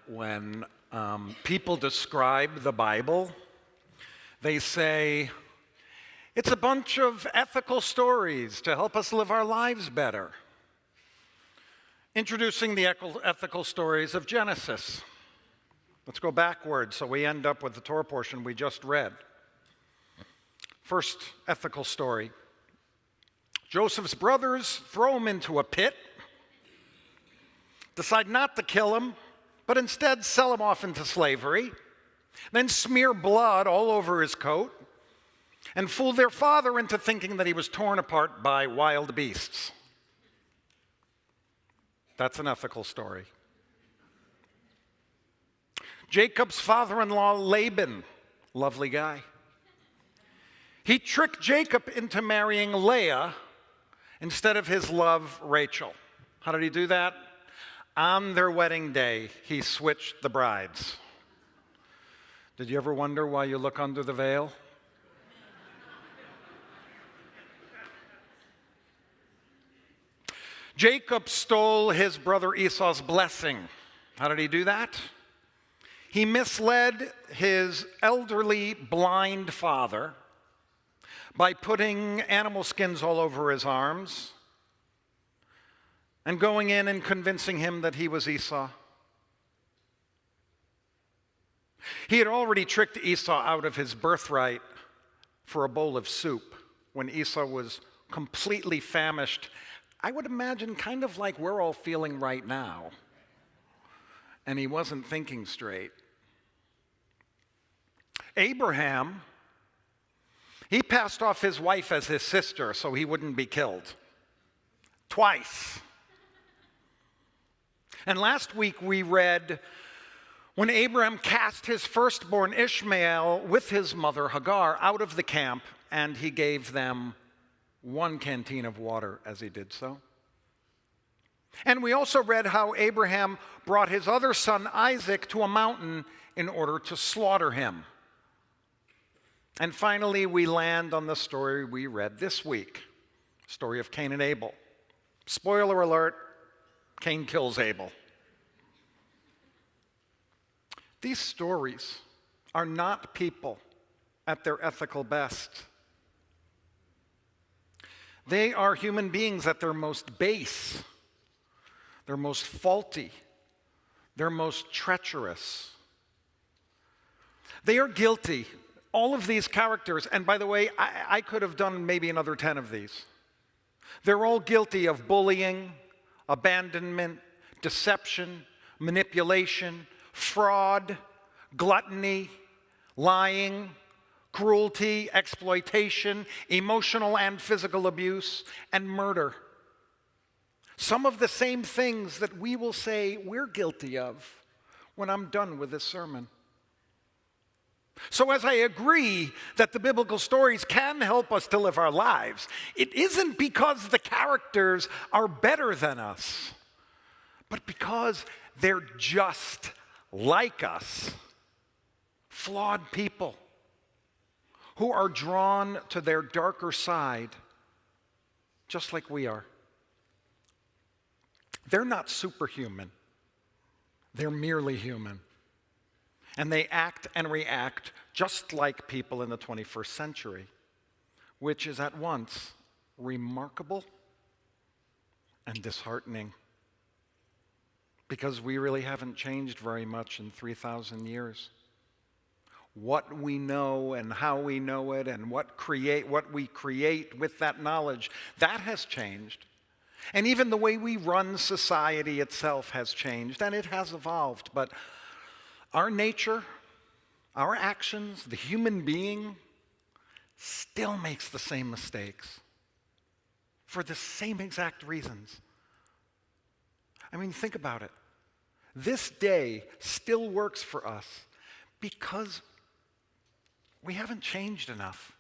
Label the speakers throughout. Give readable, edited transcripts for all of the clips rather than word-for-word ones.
Speaker 1: when people describe the Bible. They say, it's a bunch of ethical stories to help us live our lives better. Introducing the ethical stories of Genesis. Let's go backwards so we end up with the Torah portion we just read. First ethical story. Joseph's brothers throw him into a pit, decide not to kill him, but instead sell him off into slavery, then smear blood all over his coat, and fool their father into thinking that he was torn apart by wild beasts. That's an ethical story. Jacob's father-in-law, Laban, lovely guy. He tricked Jacob into marrying Leah instead of his love, Rachel. How did he do that? On their wedding day, he switched the brides. Did you ever wonder why you look under the veil? Jacob stole his brother Esau's blessing. How did he do that? He misled his elderly, blind father by putting animal skins all over his arms and going in and convincing him that he was Esau. He had already tricked Esau out of his birthright for a bowl of soup when Esau was completely famished. I would imagine kind of like we're all feeling right now. And he wasn't thinking straight. Abraham, he passed off his wife as his sister so he wouldn't be killed. Twice. And last week we read when Abraham cast his firstborn Ishmael with his mother Hagar out of the camp, and he gave them one canteen of water as he did so. And we also read how Abraham brought his other son Isaac to a mountain in order to slaughter him. And finally, we land on the story we read this week, story of Cain and Abel. Spoiler alert, Cain kills Abel. These stories are not people at their ethical best. They are human beings at their most base, their most faulty, their most treacherous. They are guilty. All of these characters, and by the way, I could have done maybe another 10 of these. They're all guilty of bullying, abandonment, deception, manipulation, fraud, gluttony, lying, cruelty, exploitation, emotional and physical abuse, and murder. Some of the same things that we will say we're guilty of when I'm done with this sermon. So as I agree that the biblical stories can help us to live our lives, it isn't because the characters are better than us, but because they're just like us, flawed people who are drawn to their darker side just like we are. They're not superhuman. They're merely human. And they act and react just like people in the 21st century, which is at once remarkable and disheartening, because we really haven't changed very much in 3,000 years. What we know and how we know it and what we create with that knowledge, that has changed. And even the way we run society itself has changed, and it has evolved. But our nature, our actions, the human being still makes the same mistakes for the same exact reasons. I mean, think about it. This day still works for us because we haven't changed enough.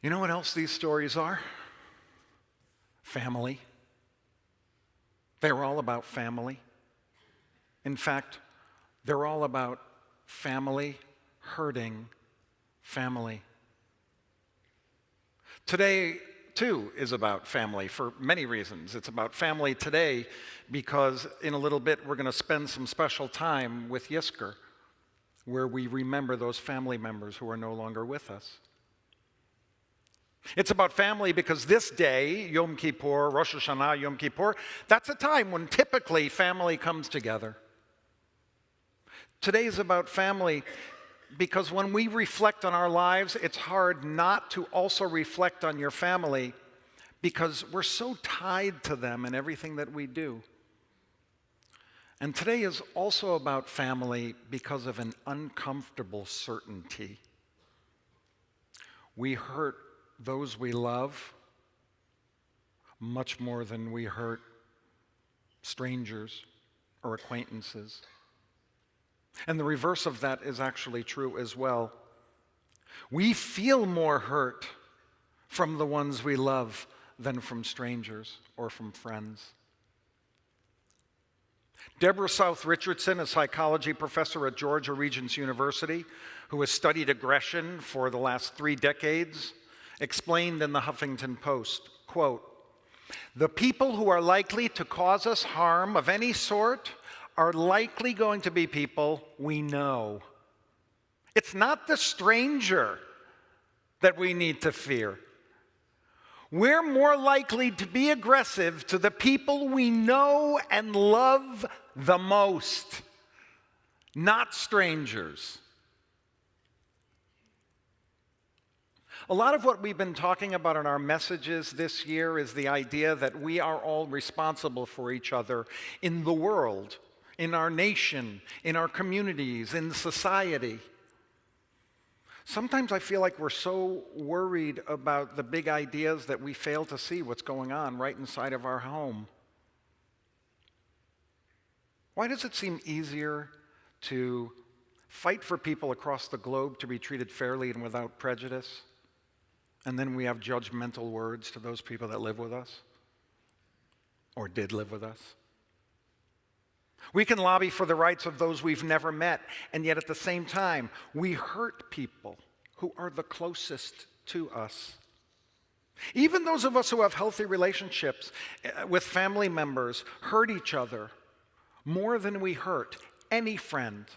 Speaker 1: You know what else these stories are? Family. They're all about family. In fact, they're all about family hurting family. Today, too, is about family for many reasons. It's about family today because in a little bit we're going to spend some special time with Yisker, where we remember those family members who are no longer with us. It's about family because this day, Yom Kippur, Rosh Hashanah, Yom Kippur, that's a time when typically family comes together. Today is about family because when we reflect on our lives, it's hard not to also reflect on your family because we're so tied to them in everything that we do. And today is also about family because of an uncomfortable certainty. We hurt those we love much more than we hurt strangers or acquaintances. And the reverse of that is actually true as well. We feel more hurt from the ones we love than from strangers or from friends. Deborah South Richardson, a psychology professor at Georgia Regents University, who has studied aggression for the last 3 decades, explained in the Huffington Post, quote, "The people who are likely to cause us harm of any sort are likely going to be people we know. It's not the stranger that we need to fear. We're more likely to be aggressive to the people we know and love the most, not strangers." A lot of what we've been talking about in our messages this year is the idea that we are all responsible for each other in the world, in our nation, in our communities, in society. Sometimes I feel like we're so worried about the big ideas that we fail to see what's going on right inside of our home. Why does it seem easier to fight for people across the globe to be treated fairly and without prejudice? And then we have judgmental words to those people that live with us or did live with us. We can lobby for the rights of those we've never met, and yet at the same time, we hurt people who are the closest to us. Even those of us who have healthy relationships with family members hurt each other more than we hurt any friend.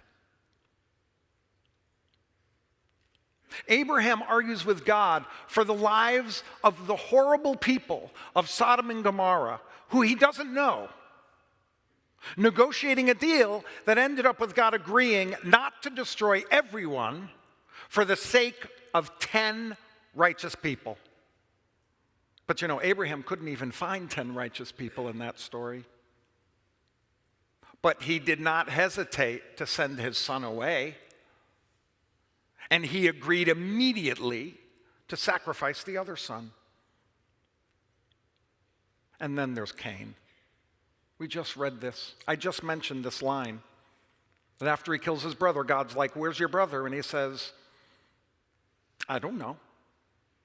Speaker 1: Abraham argues with God for the lives of the horrible people of Sodom and Gomorrah, who he doesn't know, negotiating a deal that ended up with God agreeing not to destroy everyone for the sake of 10 righteous people. But you know, Abraham couldn't even find 10 righteous people in that story. But he did not hesitate to send his son away. And he agreed immediately to sacrifice the other son. And then there's Cain. We just read this. I just mentioned this line. That after he kills his brother, God's like, "Where's your brother?" And he says, "I don't know.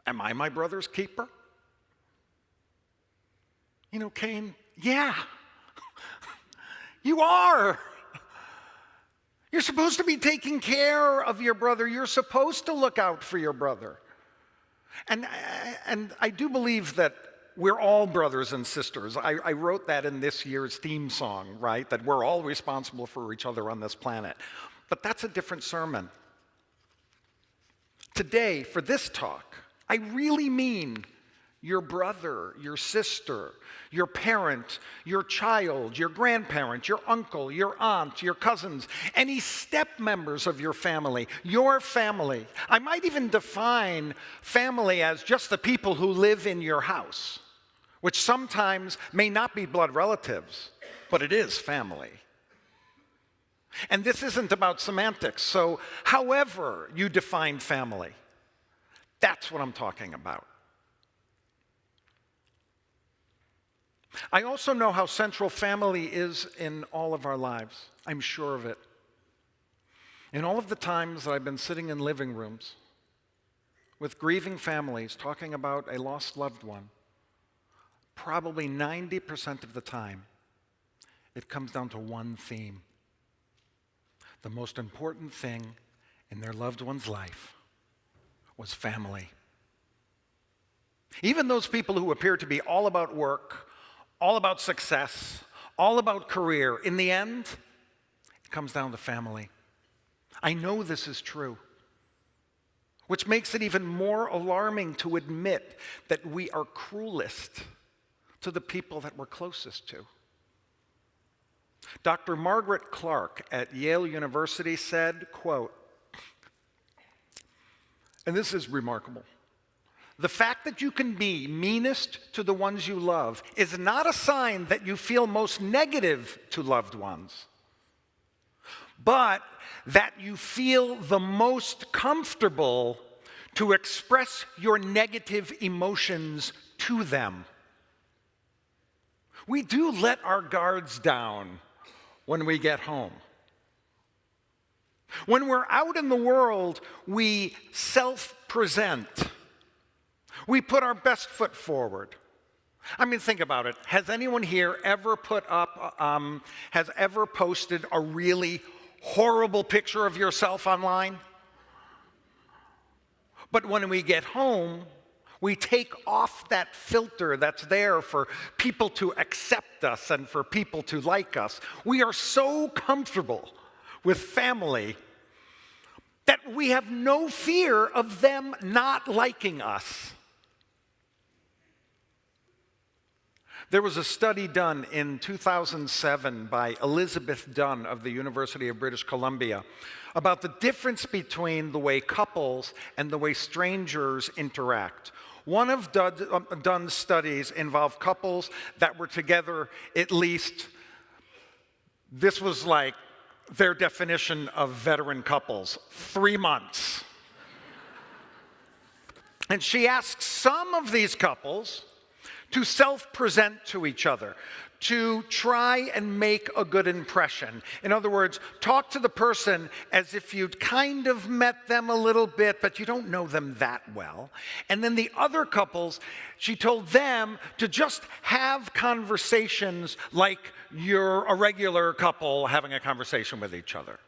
Speaker 1: Am I my brother's keeper?" You know, Cain, yeah, you are. You're supposed to be taking care of your brother. You're supposed to look out for your brother. And I do believe that we're all brothers and sisters. I wrote that in this year's theme song, right? That we're all responsible for each other on this planet. But that's a different sermon. Today, for this talk, I really mean your brother, your sister, your parent, your child, your grandparent, your uncle, your aunt, your cousins, any step members of your family, your family. I might even define family as just the people who live in your house, which sometimes may not be blood relatives, but it is family. And this isn't about semantics, so however you define family, that's what I'm talking about. I also know how central family is in all of our lives. I'm sure of it. In all of the times that I've been sitting in living rooms with grieving families talking about a lost loved one, probably 90% of the time, it comes down to one theme. The most important thing in their loved one's life was family. Even those people who appear to be all about work, all about success, all about career, in the end, it comes down to family. I know this is true, which makes it even more alarming to admit that we are cruelest to the people that we're closest to. Dr. Margaret Clark at Yale University said, quote, and this is remarkable, "The fact that you can be meanest to the ones you love is not a sign that you feel most negative to loved ones, but that you feel the most comfortable to express your negative emotions to them." We do let our guards down when we get home. When we're out in the world, we self-present. We put our best foot forward. I mean, think about it. Has anyone here ever posted a really horrible picture of yourself online? But when we get home, we take off that filter that's there for people to accept us and for people to like us. We are so comfortable with family that we have no fear of them not liking us. There was a study done in 2007 by Elizabeth Dunn of the University of British Columbia about the difference between the way couples and the way strangers interact. One of Dunn's studies involved couples that were together at least, this was like their definition of veteran couples, 3 months. And she asked some of these couples to self-present to each other, to try and make a good impression. In other words, talk to the person as if you'd kind of met them a little bit, but you don't know them that well. And then the other couples, she told them to just have conversations like you're a regular couple having a conversation with each other.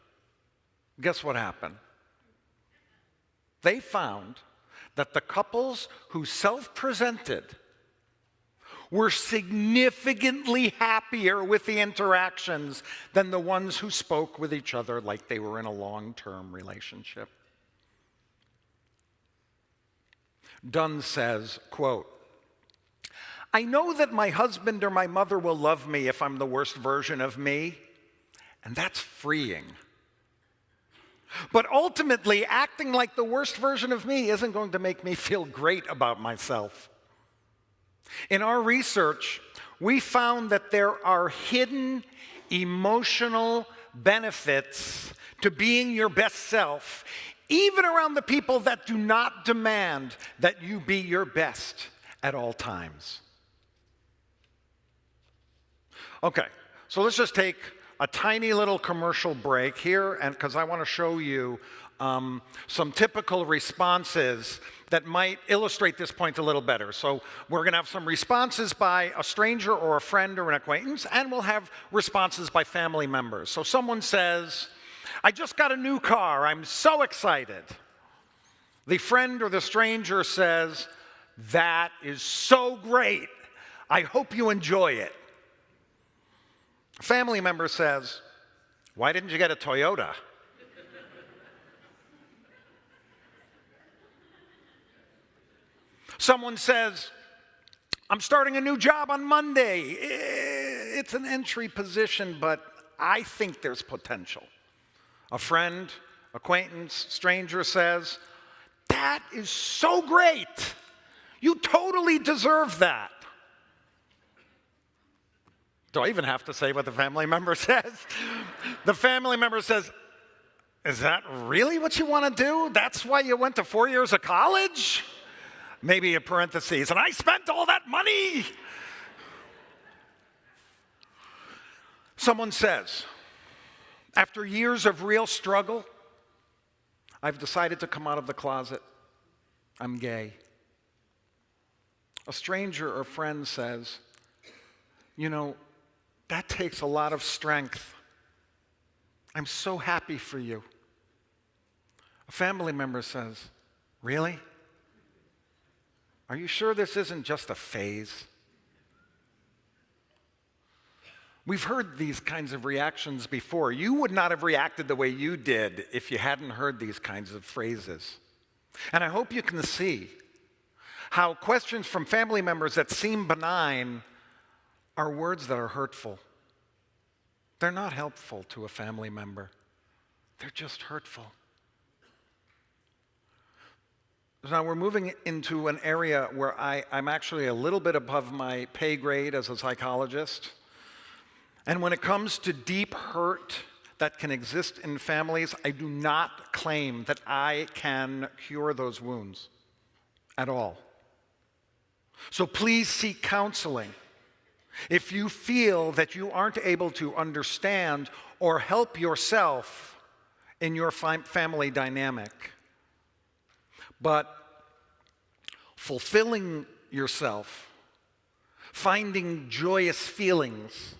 Speaker 1: Guess what happened? They found that the couples who self-presented were significantly happier with the interactions than the ones who spoke with each other like they were in a long-term relationship. Dunn says, quote, "I know that my husband or my mother will love me if I'm the worst version of me, and that's freeing. But ultimately, acting like the worst version of me isn't going to make me feel great about myself. In our research, we found that there are hidden emotional benefits to being your best self, even around the people that do not demand that you be your best at all times." Okay, so let's just take a tiny little commercial break here, and because I want to show you some typical responses that might illustrate this point a little better. So we're going to have some responses by a stranger or a friend or an acquaintance, and we'll have responses by family members. So someone says, "I just got a new car. I'm so excited." The friend or the stranger says, "That is so great. I hope you enjoy it." A family member says, "Why didn't you get a Toyota?" Someone says, "I'm starting a new job on Monday. It's an entry position, but I think there's potential." A friend, acquaintance, stranger says, "That is so great. You totally deserve that." Do I even have to say what the family member says? The family member says, "Is that really what you want to do? That's why you went to 4 years of college?" Maybe a parentheses, "and I spent all that money." Someone says, "After years of real struggle, I've decided to come out of the closet. I'm gay." A stranger or friend says, "You know, that takes a lot of strength. I'm so happy for you." A family member says, "Really? Are you sure this isn't just a phase? We've heard these kinds of reactions before. You would not have reacted the way you did if you hadn't heard these kinds of phrases. And I hope you can see how questions from family members that seem benign are words that are hurtful. They're not helpful to a family member. They're just hurtful. Now we're moving into an area where I'm actually a little bit above my pay grade as a psychologist. And when it comes to deep hurt that can exist in families, I do not claim that I can cure those wounds at all. So please seek counseling if you feel that you aren't able to understand or help yourself in your family dynamic. But fulfilling yourself, finding joyous feelings,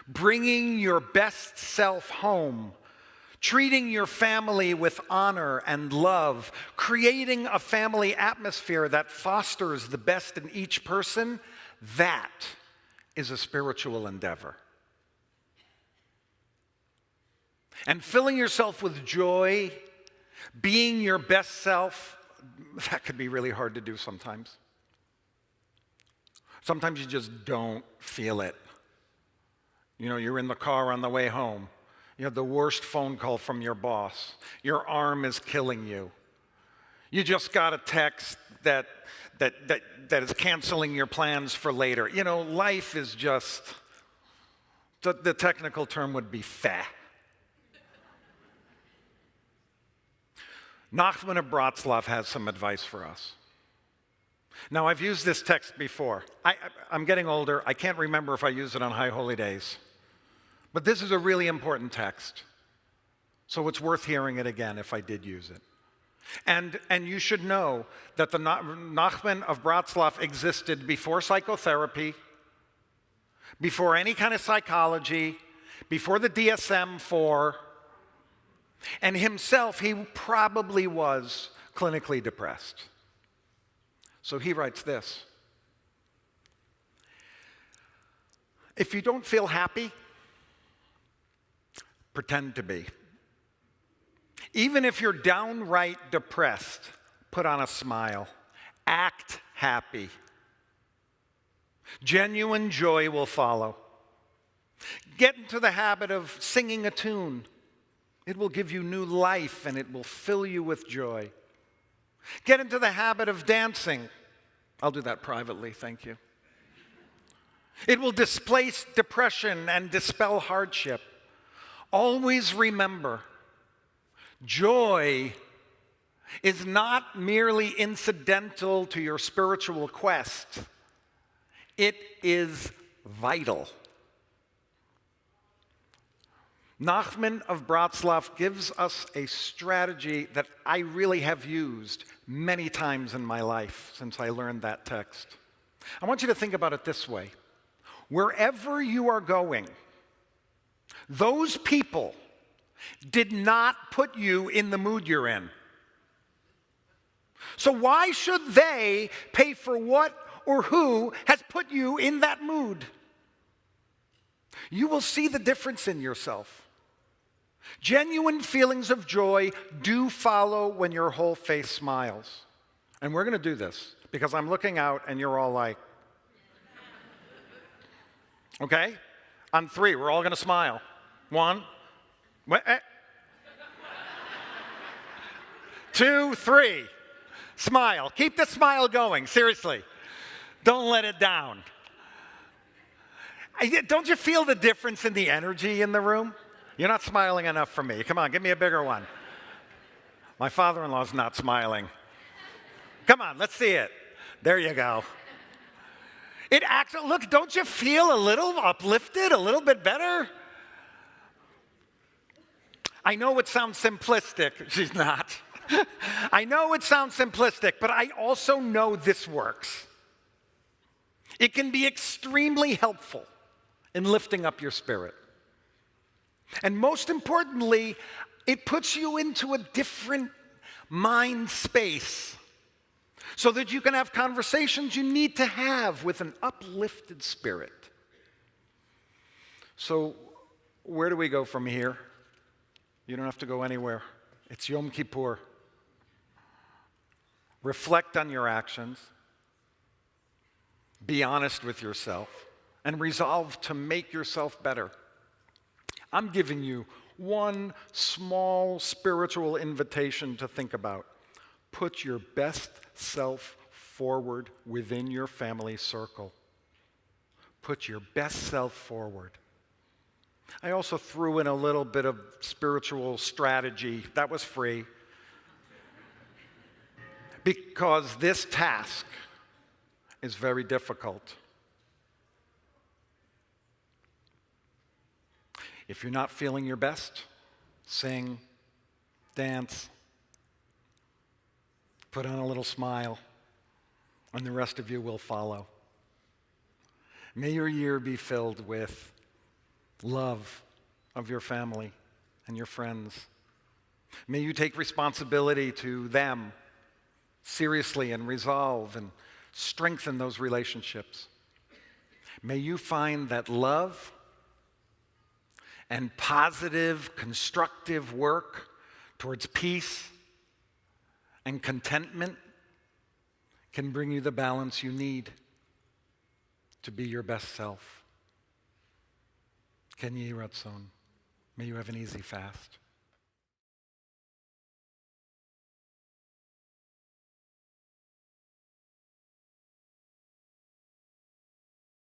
Speaker 1: bringing your best self home, treating your family with honor and love, creating a family atmosphere that fosters the best in each person, that is a spiritual endeavor. And filling yourself with joy, being your best self, that could be really hard to do sometimes. Sometimes you just don't feel it. You know, you're in the car on the way home. You have the worst phone call from your boss. Your arm is killing you. You just got a text that is canceling your plans for later. You know, life is just, the technical term would be fat. Nachman of Bratslav has some advice for us. Now, I've used this text before. I'm getting older. I can't remember if I used it on High Holy Days. But this is a really important text. So it's worth hearing it again if I did use it. And you should know that the Nachman of Bratslav existed before psychotherapy, before any kind of psychology, before the DSM-4, and himself, he probably was clinically depressed. So he writes this: if you don't feel happy, pretend to be. Even if you're downright depressed, put on a smile. Act happy. Genuine joy will follow. Get into the habit of singing a tune. It will give you new life and it will fill you with joy. Get into the habit of dancing. I'll do that privately, thank you. It will displace depression and dispel hardship. Always remember, joy is not merely incidental to your spiritual quest. It is vital. Nachman of Bratslav gives us a strategy that I really have used many times in my life since I learned that text. I want you to think about it this way. Wherever you are going, those people did not put you in the mood you're in. So why should they pay for what or who has put you in that mood? You will see the difference in yourself. Genuine feelings of joy do follow when your whole face smiles. And we're going to do this because I'm looking out and you're all like, okay? On 3, we're all going to smile. 1, 2, 3. Smile. Keep the smile going, seriously. Don't let it down. Don't you feel the difference in the energy in the room? You're not smiling enough for me. Come on, give me a bigger one. My father-in-law's not smiling. Come on, let's see it. There you go. It actually, look, don't you feel a little uplifted, a little bit better? I know it sounds simplistic. She's not. I know it sounds simplistic, but I also know this works. It can be extremely helpful in lifting up your spirit. And most importantly, it puts you into a different mind space. so that you can have conversations you need to have with an uplifted spirit. So, where do we go from here? You don't have to go anywhere. It's Yom Kippur. Reflect on your actions. Be honest with yourself. And resolve to make yourself better. I'm giving you one small spiritual invitation to think about. Put your best self forward within your family circle. Put your best self forward. I also threw in a little bit of spiritual strategy. That was free. Because this task is very difficult. If you're not feeling your best, sing, dance, put on a little smile, and the rest of you will follow. May your year be filled with love of your family and your friends. May you take responsibility to them seriously and resolve and strengthen those relationships. May you find that love and positive, constructive work towards peace and contentment can bring you the balance you need to be your best self. Ken Yeh Ratzon. May you have an easy fast.